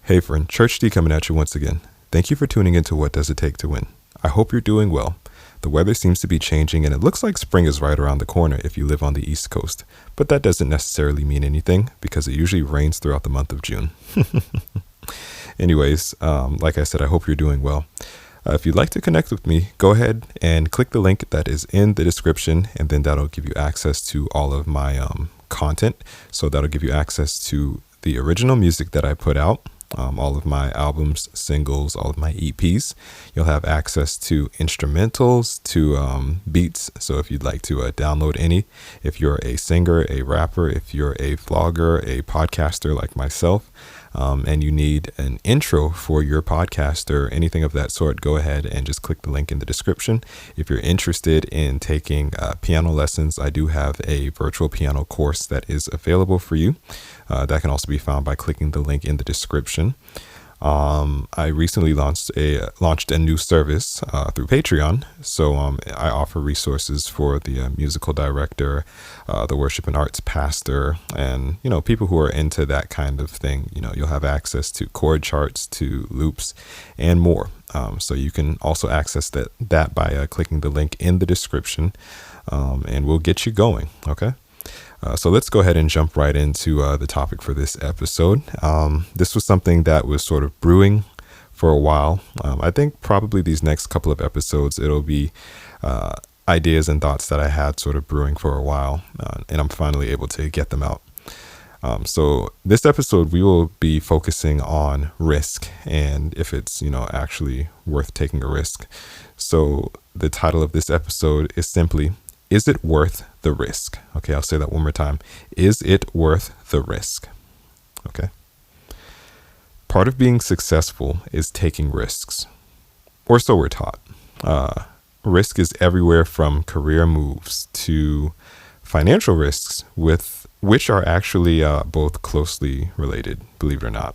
Hey friend, Church D coming at you once again. Thank you for tuning into What Does It Take to Win. I hope you're doing well. The weather seems to be changing and it looks like spring is right around the corner if you live on the East Coast. But that doesn't necessarily mean anything because it usually rains throughout the month of June. Anyways, like I said, I hope you're doing well. If you'd like to connect with me, go ahead and click the link that is in the description, and then that'll give you access to all of my content. So that'll give you access to the original music that I put out, all of my albums, singles, all of my EPs. You'll have access to instrumentals, to beats. So if you'd like to download any, if you're a singer, a rapper, if you're a vlogger, a podcaster like myself, and you need an intro for your podcast or anything of that sort, go ahead and just click the link in the description. If you're interested in taking piano lessons, I do have a virtual piano course that is available for you. That can also be found by clicking the link in the description. I recently launched a new service through Patreon. So I offer resources for the musical director, the worship and arts pastor, and people who are into that kind of thing. You'll have access to chord charts, to loops, and more. So you can also access that by clicking the link in the description, and we'll get you going. Okay. So let's go ahead and jump right into the topic for this episode. This was something that was sort of brewing for a while. I think probably these next couple of episodes, it'll be ideas and thoughts that I had sort of brewing for a while, and I'm finally able to get them out. So this episode, we will be focusing on risk and if it's, actually worth taking a risk. So the title of this episode is simply, is it worth the risk? Okay, I'll say that one more time. Is it worth the risk? Okay. Part of being successful is taking risks, or so we're taught. Risk is everywhere from career moves to financial risks, which are actually both closely related, believe it or not.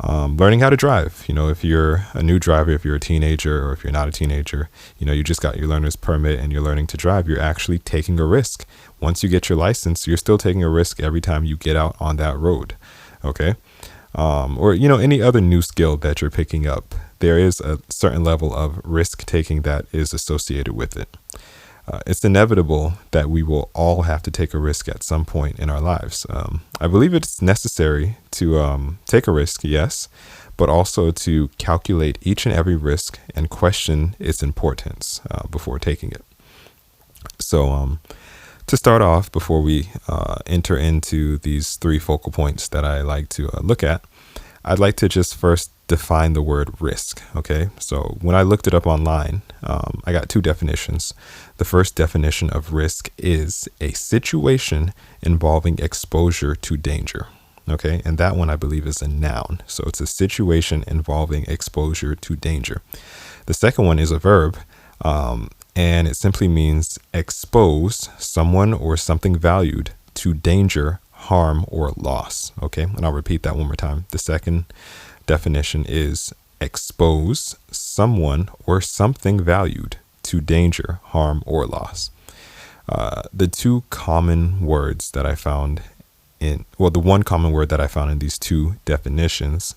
Learning how to drive, if you're a new driver, if you're a teenager, or if you're not a teenager, you just got your learner's permit and you're learning to drive, you're actually taking a risk. Once you get your license, you're still taking a risk every time you get out on that road. Okay. Or, any other new skill that you're picking up, there is a certain level of risk taking that is associated with it. It's inevitable that we will all have to take a risk at some point in our lives. I believe it's necessary to take a risk, yes, but also to calculate each and every risk and question its importance before taking it. So to start off, before we enter into these three focal points that I like to look at, I'd like to just first define the word risk. Okay, so when I looked it up online, I got two definitions. The first definition of risk is a situation involving exposure to danger. Okay, and that one I believe is a noun. So it's a situation involving exposure to danger. The second one is a verb, and it simply means expose someone or something valued to danger, harm, or loss. Okay, and I'll repeat that one more time. The second definition is expose someone or something valued to danger, harm, or loss. The two common words that I found the one common word that I found in these two definitions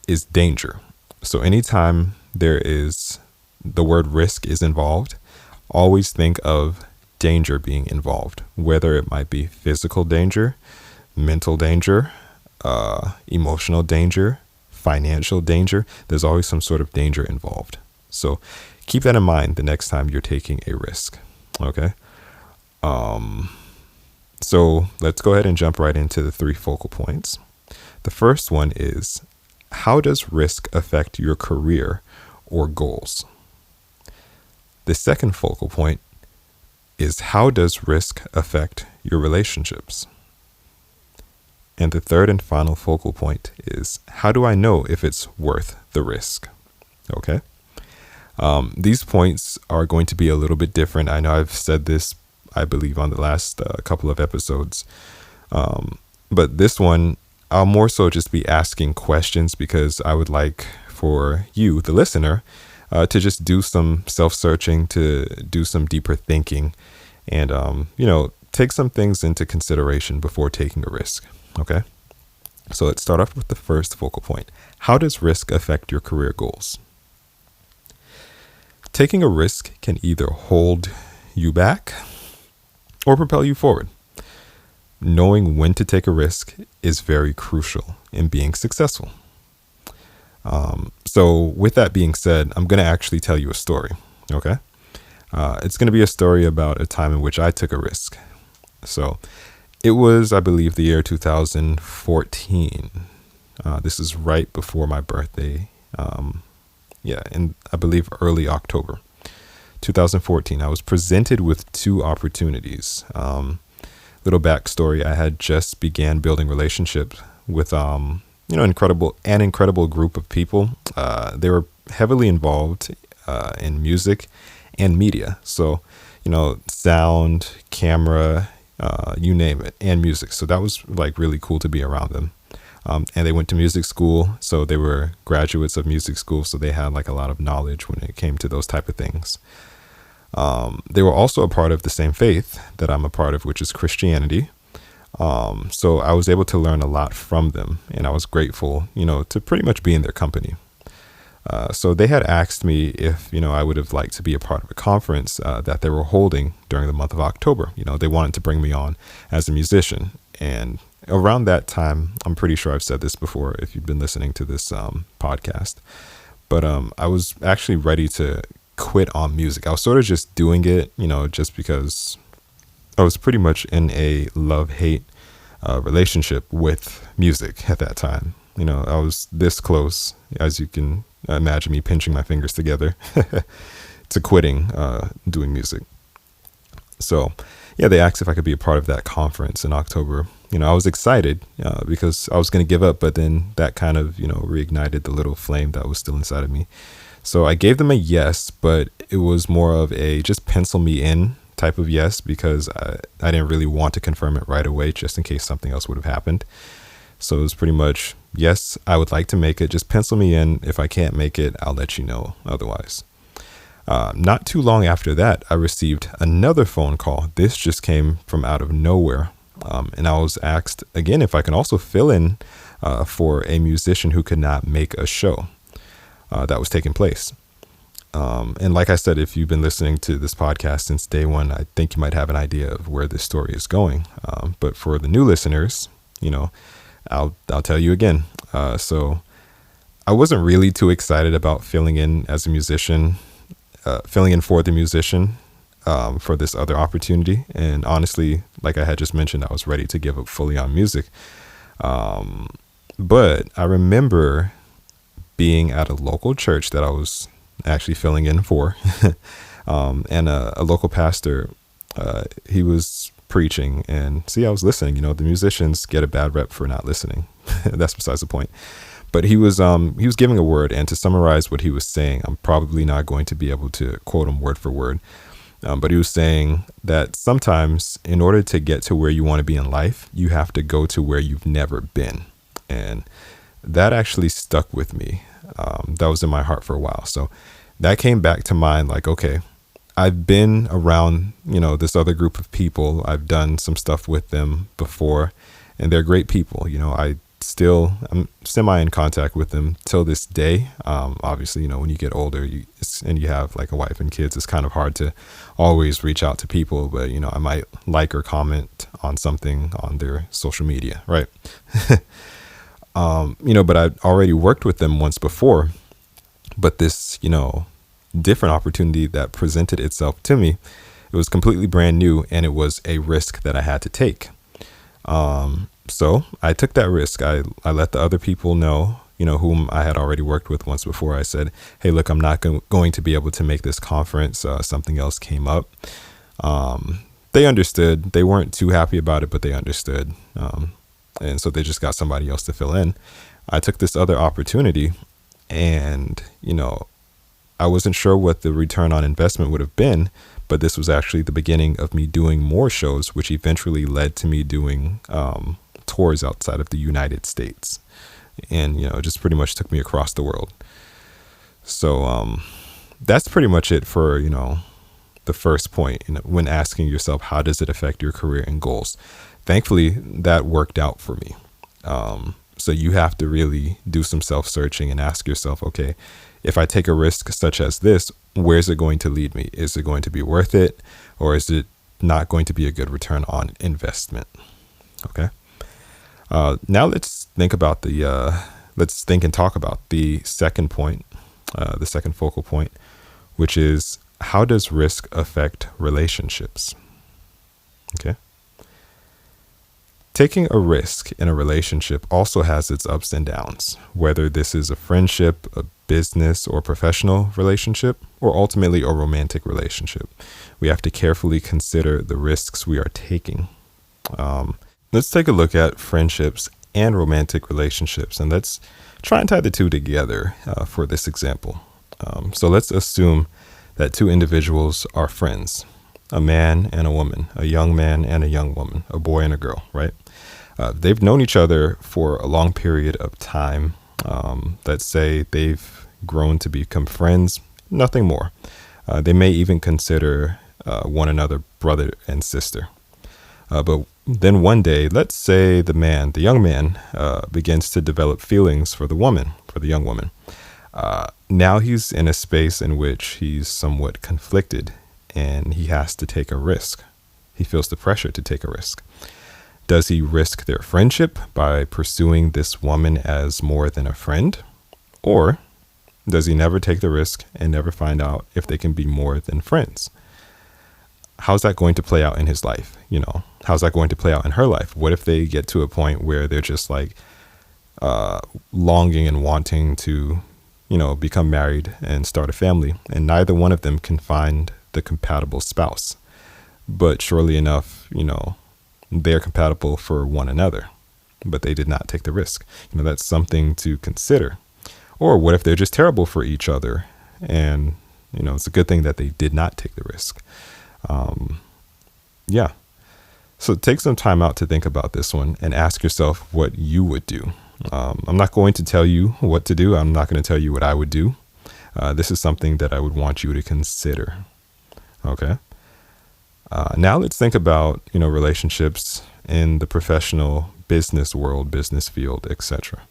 is danger. So anytime there is the word risk is involved, always think of danger being involved, whether it might be physical danger, mental danger, emotional danger, financial danger. There's always some sort of danger involved. So keep that in mind the next time you're taking a risk. Okay. So let's go ahead and jump right into the three focal points. The first one is, how does risk affect your career or goals? The second focal point is, how does risk affect your relationships? And the third and final focal point is, how do I know if it's worth the risk? Okay. These points are going to be a little bit different. I know I've said this, I believe, on the last couple of episodes. But this one, I'll more so just be asking questions because I would like for you, the listener, to just do some self-searching, to do some deeper thinking, and, take some things into consideration before taking a risk. Okay. So let's start off with the first focal point. How does risk affect your career goals? Taking a risk can either hold you back or propel you forward. Knowing when to take a risk is very crucial in being successful. So with that being said, I'm going to actually tell you a story. Okay. It's going to be a story about a time in which I took a risk. So it was, I believe, the year 2014. This is right before my birthday. In, I believe, early October 2014. I was presented with two opportunities. Little backstory: I had just began building relationships with incredible group of people. They were heavily involved in music and media. So, sound, camera, you name it, and music. So that was like really cool to be around them. And they went to music school, so they were graduates of music school. So they had like a lot of knowledge when it came to those type of things. They were also a part of the same faith that I'm a part of, which is Christianity. So I was able to learn a lot from them, and I was grateful, to pretty much be in their company. So they had asked me if, I would have liked to be a part of a conference that they were holding during the month of October. They wanted to bring me on as a musician. And around that time, I'm pretty sure I've said this before if you've been listening to this podcast, but I was actually ready to quit on music. I was sort of just doing it, just because I was pretty much in a love-hate relationship with music at that time. I was this close, as you can imagine me pinching my fingers together, to quitting doing music. So, they asked if I could be a part of that conference in October. I was excited because I was going to give up, but then that kind of, reignited the little flame that was still inside of me. So I gave them a yes, but it was more of a just pencil me in type of yes, because I didn't really want to confirm it right away, just in case something else would have happened. So it was pretty much, yes, I would like to make it. Just pencil me in. If I can't make it, I'll let you know otherwise. Not too long after that, I received another phone call. This just came from out of nowhere. And I was asked again if I can also fill in for a musician who could not make a show that was taking place. And like I said, if you've been listening to this podcast since day one, I think you might have an idea of where this story is going. But for the new listeners, I'll tell you again. So I wasn't really too excited about filling in as a musician, filling in for the musician for this other opportunity. And honestly, like I had just mentioned, I was ready to give up fully on music. But I remember being at a local church that I was actually filling in for. And a local pastor, he was preaching, and I was listening. The musicians get a bad rep for not listening. That's besides the point. But he was giving a word, and to summarize what he was saying, I'm probably not going to be able to quote him word for word. But he was saying that sometimes in order to get to where you want to be in life, you have to go to where you've never been. And that actually stuck with me. That was in my heart for a while. So that came back to mind like, okay, I've been around, this other group of people. I've done some stuff with them before, and they're great people. I'm semi in contact with them till this day. Obviously, when you get older and you have like a wife and kids, it's kind of hard to always reach out to people. But, I might like or comment on something on their social media. Right. But I'd already worked with them once before. But this, different opportunity that presented itself to me, it was completely brand new, and it was a risk that I had to take. So I took that risk. I let the other people know, whom I had already worked with once before. I said, hey, look, I'm not going to be able to make this conference. Something else came up. They understood. They weren't too happy about it, but they understood. And so they just got somebody else to fill in. I took this other opportunity, and, I wasn't sure what the return on investment would have been, but this was actually the beginning of me doing more shows, which eventually led to me doing tours outside of the United States. And, it just pretty much took me across the world. So that's pretty much it for, the first point, when asking yourself, how does it affect your career and goals? Thankfully, that worked out for me. So So you have to really do some self-searching and ask yourself, okay, if I take a risk such as this, where's it going to lead me? Is it going to be worth it, or is it not going to be a good return on investment? Okay. Now let's think and talk about the second point, the second focal point, which is, how does risk affect relationships? Okay. Taking a risk in a relationship also has its ups and downs, whether this is a friendship, a business or professional relationship, or ultimately a romantic relationship. We have to carefully consider the risks we are taking. Let's take a look at friendships and romantic relationships, and let's try and tie the two together for this example. So let's assume that two individuals are friends, a man and a woman, a young man and a young woman, a boy and a girl, right? They've known each other for a long period of time. Let's say they've grown to become friends, nothing more. They may even consider one another brother and sister. But then one day, let's say the young man, begins to develop feelings for the young woman. Now he's in a space in which he's somewhat conflicted, and he has to take a risk. He feels the pressure to take a risk. Does he risk their friendship by pursuing this woman as more than a friend? Or does he never take the risk and never find out if they can be more than friends? How's that going to play out in his life? How's that going to play out in her life? What if they get to a point where they're just like longing and wanting to, become married and start a family, and neither one of them can find the compatible spouse, but surely enough, they're compatible for one another, but they did not take the risk. That's something to consider. Or what if they're just terrible for each other, and it's a good thing that they did not take the risk. So take some time out to think about this one and ask yourself what you would do. I'm not going to tell you what to do. I'm not going to tell you what I would do. This is something that I would want you to consider. Okay. Now let's think about, relationships in the professional business world, business field, etc.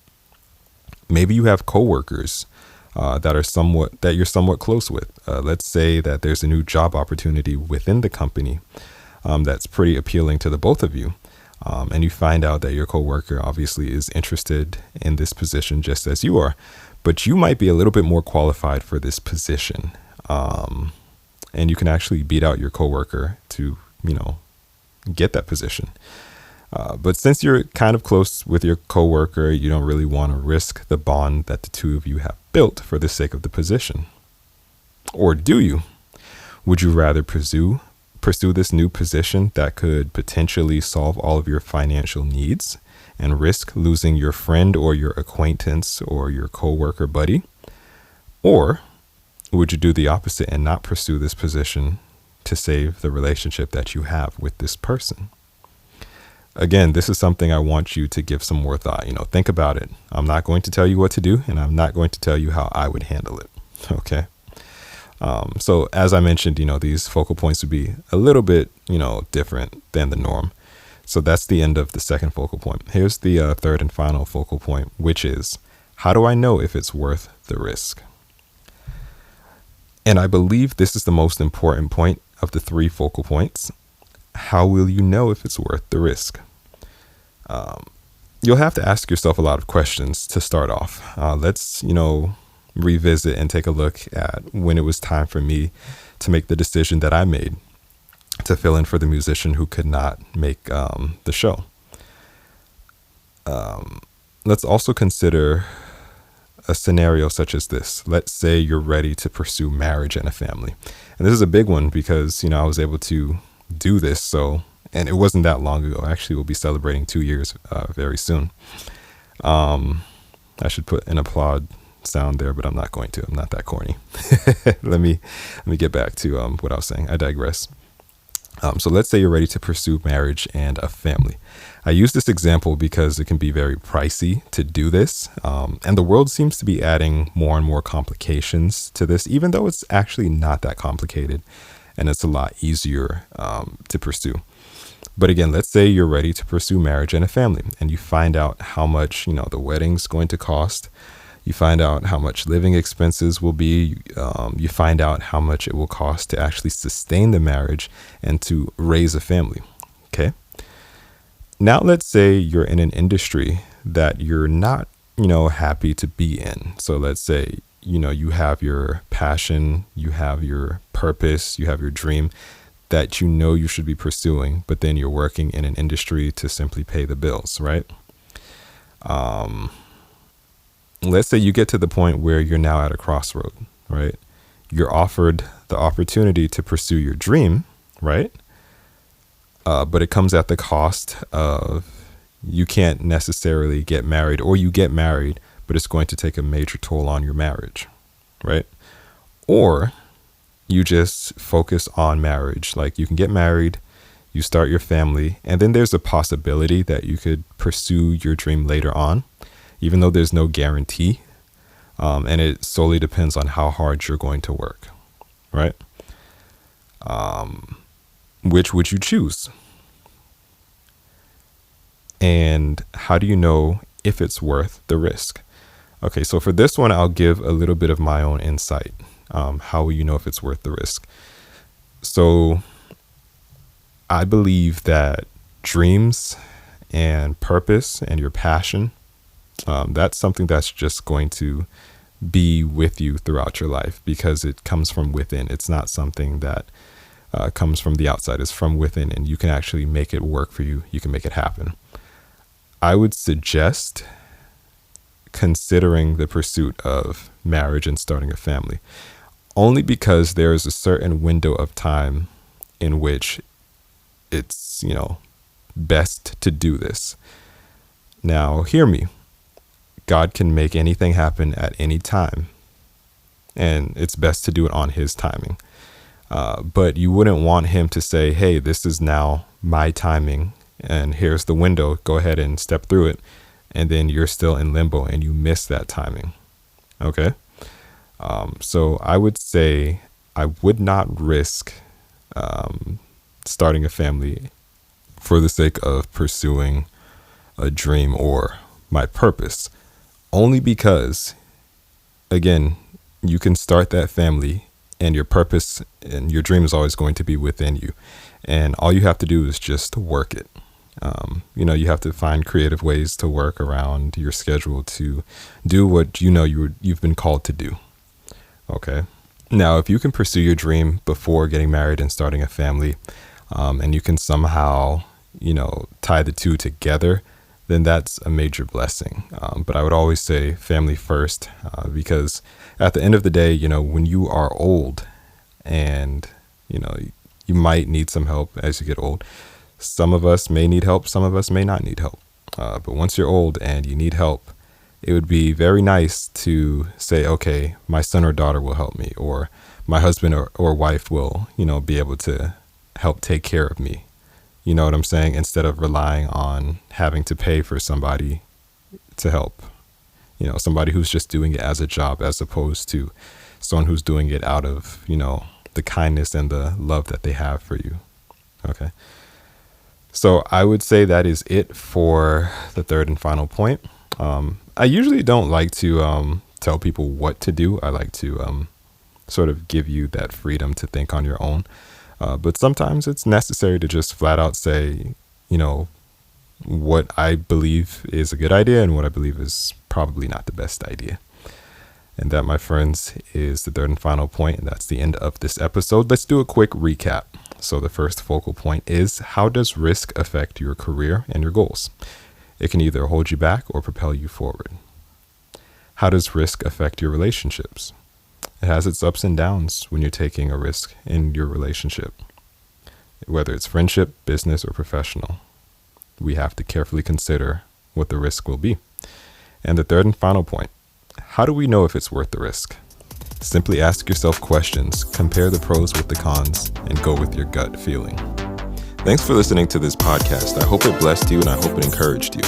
Maybe you have coworkers that you're somewhat close with. Let's say that there's a new job opportunity within the company that's pretty appealing to the both of you. And you find out that your coworker obviously is interested in this position just as you are, but you might be a little bit more qualified for this position. And you can actually beat out your coworker to, get that position. But since you're kind of close with your coworker, you don't really want to risk the bond that the two of you have built for the sake of the position. Or do you? Would you rather pursue this new position that could potentially solve all of your financial needs and risk losing your friend or your acquaintance or your coworker buddy? Or would you do the opposite and not pursue this position to save the relationship that you have with this person? Again, this is something I want you to give some more thought. Think about it. I'm not going to tell you what to do, and I'm not going to tell you how I would handle it. Okay. So as I mentioned, these focal points would be a little bit, different than the norm. So that's the end of the second focal point. Here's the third and final focal point, which is, how do I know if it's worth the risk? And I believe this is the most important point of the three focal points. How will you know if it's worth the risk? You'll have to ask yourself a lot of questions to start off. Let's, revisit and take a look at when it was time for me to make the decision that I made to fill in for the musician who could not make the show. Let's also consider a scenario such as this. Let's say you're ready to pursue marriage and a family. And this is a big one because, I was able to do this. And it wasn't that long ago. Actually, we'll be celebrating 2 years very soon. I should put an applaud sound there, but I'm not going to. I'm not that corny. Let me get back to what I was saying. I digress. So let's say you're ready to pursue marriage and a family. I use this example because it can be very pricey to do this. And the world seems to be adding more and more complications to this, even though it's actually not that complicated and it's a lot easier to pursue. But again, let's say you're ready to pursue marriage and a family, and you find out how much, the wedding's going to cost. You find out how much living expenses will be. You find out how much it will cost to actually sustain the marriage and to raise a family. Okay. Now, let's say you're in an industry that you're not, happy to be in. So let's say, you have your passion, you have your purpose, you have your dream that you should be pursuing, but then you're working in an industry to simply pay the bills, right? Let's say you get to the point where you're now at a crossroad, right? You're offered the opportunity to pursue your dream, right? But it comes at the cost of you can't necessarily get married, or you get married, but it's going to take a major toll on your marriage, right? Or you just focus on marriage. Like, you can get married, you start your family, and then there's a possibility that you could pursue your dream later on, even though there's no guarantee. And it solely depends on how hard you're going to work, right? Which would you choose? And how do you know if it's worth the risk? Okay, so for this one, I'll give a little bit of my own insight. How will you know if it's worth the risk? So I believe that dreams and purpose and your passion, that's something that's just going to be with you throughout your life, because it comes from within. It's not something that comes from the outside. It's from within, and you can actually make it work for you. You can make it happen. I would suggest considering the pursuit of marriage and starting a family, only because there is a certain window of time in which it's, best to do this. Now, hear me. God can make anything happen at any time, and it's best to do it on his timing. But you wouldn't want him to say, hey, this is now my timing, and here's the window, go ahead and step through it. And then you're still in limbo and you miss that timing. Okay. So I would say I would not risk starting a family for the sake of pursuing a dream or my purpose, only because, again, you can start that family and your purpose and your dream is always going to be within you. And all you have to do is just work it. You have to find creative ways to work around your schedule to do what you've been called to do. Okay. Now, if you can pursue your dream before getting married and starting a family, and you can somehow, tie the two together, then that's a major blessing. But I would always say family first, because at the end of the day, when you are old and, you might need some help as you get old. Some of us may need help. Some of us may not need help. But once you're old and you need help, it would be very nice to say, okay, my son or daughter will help me, or my husband or wife will, be able to help take care of me. You know what I'm saying? Instead of relying on having to pay for somebody to help, somebody who's just doing it as a job, as opposed to someone who's doing it out of, the kindness and the love that they have for you. Okay. So I would say that is it for the third and final point. I usually don't like to tell people what to do. I like to sort of give you that freedom to think on your own. But sometimes it's necessary to just flat out say, what I believe is a good idea and what I believe is probably not the best idea. And that, my friends, is the third and final point. And that's the end of this episode. Let's do a quick recap. So the first focal point is, how does risk affect your career and your goals? It can either hold you back or propel you forward. How does risk affect your relationships? It has its ups and downs when you're taking a risk in your relationship. Whether it's friendship, business, or professional, we have to carefully consider what the risk will be. And the third and final point, how do we know if it's worth the risk? Simply ask yourself questions, compare the pros with the cons, and go with your gut feeling. Thanks for listening to this podcast. I hope it blessed you and I hope it encouraged you.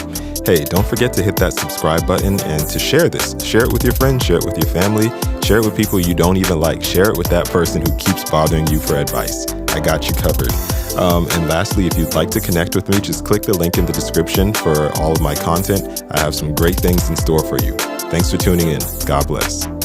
Hey, don't forget to hit that subscribe button and to share this. Share it with your friends, share it with your family, share it with people you don't even like. Share it with that person who keeps bothering you for advice. I got you covered. And lastly, if you'd like to connect with me, just click the link in the description for all of my content. I have some great things in store for you. Thanks for tuning in. God bless.